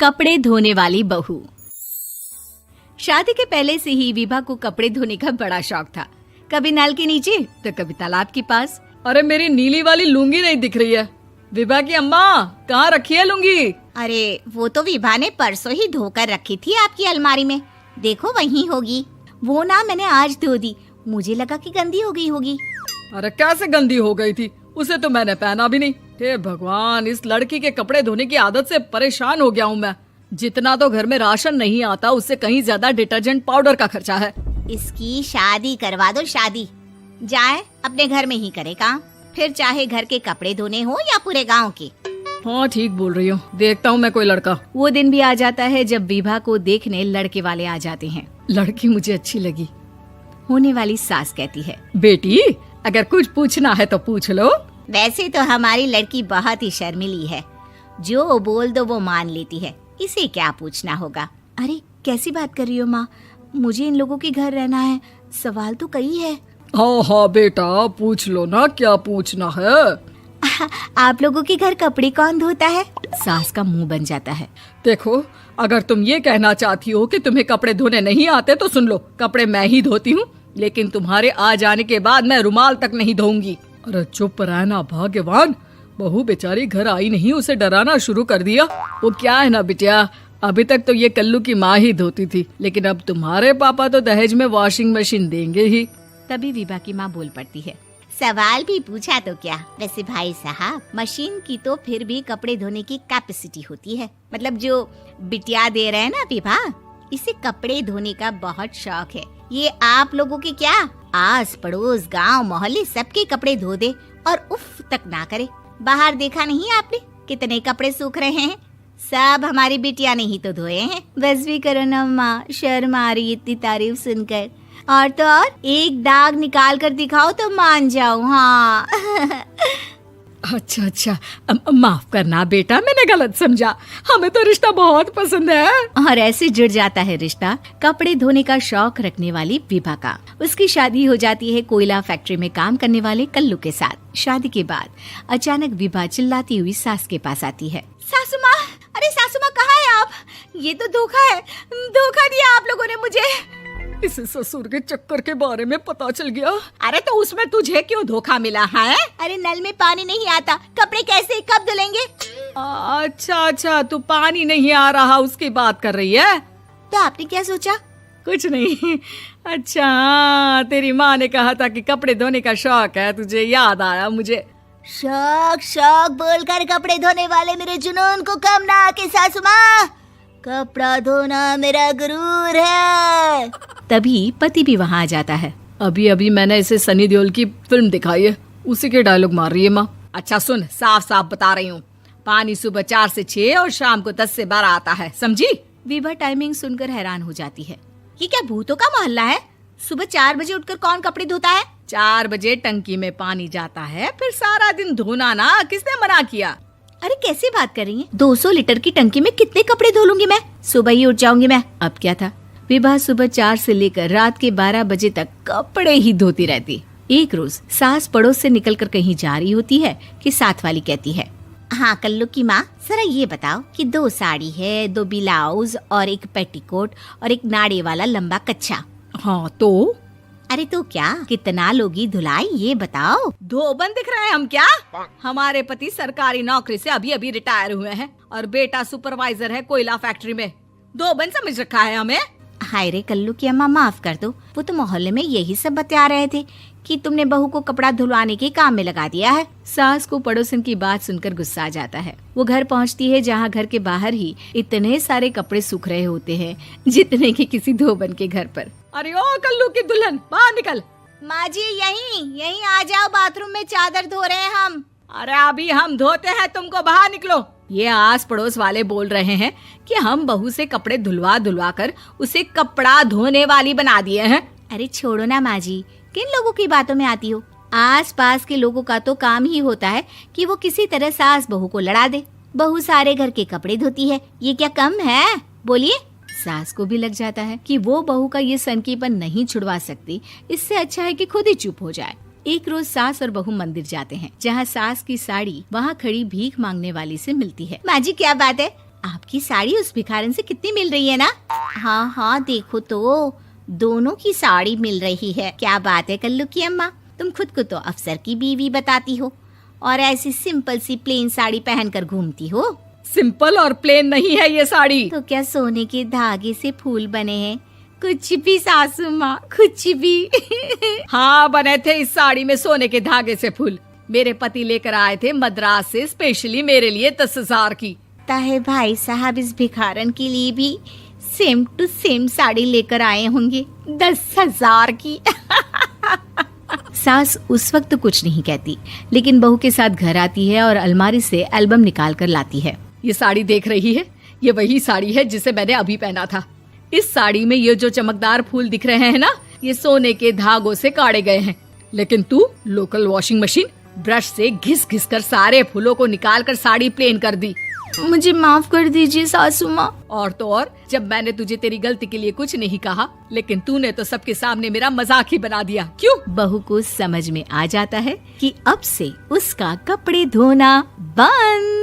कपड़े धोने वाली बहू। शादी के पहले से ही विभा को कपड़े धोने का बड़ा शौक था। कभी नल के नीचे तो कभी तालाब के पास। अरे मेरी नीली वाली लुंगी नहीं दिख रही है। विभा की अम्मा, कहाँ रखी है लुंगी? अरे वो तो विभा ने परसों ही धोकर रखी थी आपकी अलमारी में, देखो वहीं होगी। वो ना मैंने आज धो दी, मुझे लगा कि गंदी हो गई होगी। अरे कैसे गंदी हो गई थी? उसे तो मैंने पहना भी नहीं। हे भगवान, इस लड़की के कपड़े धोने की आदत से परेशान हो गया हूँ मैं। जितना तो घर में राशन नहीं आता, उससे कहीं ज्यादा डिटर्जेंट पाउडर का खर्चा है। इसकी शादी करवा दो, शादी जाए अपने घर में ही करे काम, फिर चाहे घर के कपड़े धोने हो या पूरे गांव के। हाँ ठीक बोल रही हूँ, देखता हूँ मैं कोई लड़का। वो दिन भी आ जाता है जब विभा को देखने लड़के वाले आ जाते हैं। लड़की मुझे अच्छी लगी। होने वाली सास कहती है, बेटी अगर कुछ पूछना है तो पूछ लो। वैसे तो हमारी लड़की बहुत ही शर्मीली है, जो बोल दो वो मान लेती है, इसे क्या पूछना होगा। अरे कैसी बात कर रही हो माँ, मुझे इन लोगों के घर रहना है, सवाल तो कई है। हाँ हाँ बेटा, पूछ लो ना, क्या पूछना है। आप लोगों के घर कपड़े कौन धोता है? सास का मुंह बन जाता है। देखो, अगर तुम ये कहना चाहती हो कि तुम्हें कपड़े धोने नहीं आते तो सुन लो, कपड़े मैं ही धोती हूँ, लेकिन तुम्हारे आ जाने के बाद मैं रुमाल तक नहीं धोऊंगी। अरे चुप रहना भाग्यवान, बहू बेचारी घर आई नहीं, उसे डराना शुरू कर दिया। वो क्या है ना बिटिया, अभी तक तो ये कल्लू की माँ ही धोती थी, लेकिन अब तुम्हारे पापा तो दहेज में वॉशिंग मशीन देंगे ही। तभी विभा की माँ बोल पड़ती है, सवाल भी पूछा तो क्या। वैसे भाई साहब, मशीन की तो फिर भी कपड़े धोने की कैपेसिटी होती है। मतलब जो बिटिया दे रहे हैं ना विभा, इसे कपड़े धोने का बहुत शौक है। ये आप लोगों के क्या, आस पड़ोस गांव मोहल्ले सबके कपड़े धो दे और उफ तक ना करे। बाहर देखा नहीं आपने कितने कपड़े सूख रहे हैं? सब हमारी बिटिया ने ही तो धोए हैं। बस भी करो ना माँ, शर्म आ रही इतनी तारीफ सुनकर। और तो और एक दाग निकाल कर दिखाओ तो मान जाऊं। हाँ अच्छा, माफ करना बेटा, मैंने गलत समझा। हमें तो रिश्ता बहुत पसंद है। और ऐसे जुड़ जाता है रिश्ता कपड़े धोने का शौक रखने वाली विभा का। उसकी शादी हो जाती है कोयला फैक्ट्री में काम करने वाले कल्लू के साथ। शादी के बाद अचानक विभा चिल्लाती हुई सास के पास आती है। सासू माँ, अरे सासू माँ कहाँ है आप? ये तो धोखा है, धोखा दिया आप लोगों ने मुझे। इसे ससुर के चक्कर के बारे में पता चल गया। अरे तो उसमें तुझे क्यों धोखा मिला है? अरे नल में पानी नहीं आता, कपड़े कैसे कब धुलेंगे? अच्छा, तू पानी नहीं आ रहा उसकी बात कर रही है। तो आपने क्या सोचा? कुछ नहीं। अच्छा, तेरी माँ ने कहा था कि कपड़े धोने का शौक है तुझे, याद आया मुझे। शौक बोलकर कपड़े धोने वाले मेरे जुनून को कम ना आके सासू माँ, कपड़ा धोना मेरा गुरूर है। तभी पति भी वहाँ आ जाता है। अभी मैंने इसे सनी देओल की फिल्म दिखाई है, उसी के डायलॉग मार रही है माँ। अच्छा सुन, साफ साफ बता रही हूँ, पानी सुबह 4 से 6 और शाम को 10 से 12 आता है, समझी? विभा टाइमिंग सुनकर हैरान हो जाती है। ये क्या भूतों का मोहल्ला है? सुबह 4 बजे उठकर कौन कपड़े धोता है? 4 बजे टंकी में पानी जाता है, फिर सारा दिन धोना ना, किसने मना किया? अरे कैसी बात कर रही हैं? 200 लीटर की टंकी में कितने कपड़े धो लूंगी मैं? सुबह ही उठ जाऊंगी मैं। अब क्या था, विभा सुबह 4 से लेकर रात के 12 बजे तक कपड़े ही धोती रहती। एक रोज सास पड़ोस से निकलकर कहीं जा रही होती है कि साथ वाली कहती है, हाँ कल्लू की माँ, जरा ये बताओ कि 2 साड़ी है, 2 ब्लाउज और एक पेटीकोट और एक नाड़े वाला लंबा कच्छा। हाँ तो? अरे तो क्या, कितना लोगी धुलाई ये बताओ। धोबन दिख रहे हैं हम क्या? हमारे पति सरकारी नौकरी से अभी रिटायर हुए हैं और बेटा सुपरवाइजर है कोयला फैक्ट्री में। धोबन समझ रखा है हमें? हाय रे कल्लू की अम्मा, माफ कर दो, वो तो मोहल्ले में यही सब बता रहे थे कि तुमने बहू को कपड़ा धुलवाने के काम में लगा दिया है। सास को पड़ोसन की बात सुनकर गुस्सा आ जाता है। वो घर पहुंचती है जहां घर के बाहर ही इतने सारे कपड़े सूख रहे होते हैं जितने कि किसी धोबन के घर पर। अरे ओ कल्लू की दुल्हन, बाहर निकल। माँ जी यहीं आ जाओ, बाथरूम में चादर धो रहे हैं हम। अरे अभी हम धोते हैं, तुमको बाहर निकलो। ये आस पड़ोस वाले बोल रहे हैं कि हम बहू से कपड़े धुलवा कर उसे कपड़ा धोने वाली बना दिए हैं। अरे छोड़ो ना माँ जी, किन लोगों की बातों में आती हो? आस पास के लोगों का तो काम ही होता है कि वो किसी तरह सास बहू को लड़ा दे। बहू सारे घर के कपड़े धोती है, ये क्या कम है? बोलिए। सास को भी लग जाता है कि वो बहू का ये सनकीपन नहीं छुड़वा सकती, इससे अच्छा है कि खुद ही चुप हो जाए। एक रोज सास और बहू मंदिर जाते हैं, जहाँ सास की साड़ी वहाँ खड़ी भीख मांगने वाली से मिलती है। माँ जी क्या बात है, आपकी साड़ी उस भिखारन से कितनी मिल रही है ना? हाँ हाँ देखो तो, दोनों की साड़ी मिल रही है। क्या बात है कल्लू की अम्मा, तुम खुद को तो अफसर की बीवी बताती हो और ऐसी सिंपल सी प्लेन साड़ी पहनकर घूमती हो। सिंपल और प्लेन नहीं है ये साड़ी। तो क्या सोने के धागे से फूल बने हैं? कुछ भी सासू माँ, कुछ भी। हाँ बने थे इस साड़ी में सोने के धागे से फूल। मेरे पति लेकर आए थे मद्रास से स्पेशली मेरे लिए 10,000 की। ताहे भाई साहब इस भिखारन के लिए भी सेम टू सेम साड़ी लेकर आए होंगे 10,000 की। सास उस वक्त तो कुछ नहीं कहती, लेकिन बहू के साथ घर आती है और अलमारी से एल्बम निकाल कर लाती है। ये साड़ी देख रही है, ये वही साड़ी है जिसे मैंने अभी पहना था। इस साड़ी में ये जो चमकदार फूल दिख रहे हैं ना, ये सोने के धागों से काढ़े गए हैं। लेकिन तू लोकल वॉशिंग मशीन ब्रश से घिस घिस कर सारे फूलों को निकाल कर साड़ी प्लेन कर दी। मुझे माफ कर दीजिए सासू माँ। और तो और, जब मैंने तुझे तेरी गलती के लिए कुछ नहीं कहा, लेकिन तूने तो सबके सामने मेरा मजाक ही बना दिया। क्यों? बहू को समझ में आ जाता है कि अब से उसका कपड़े धोना बंद।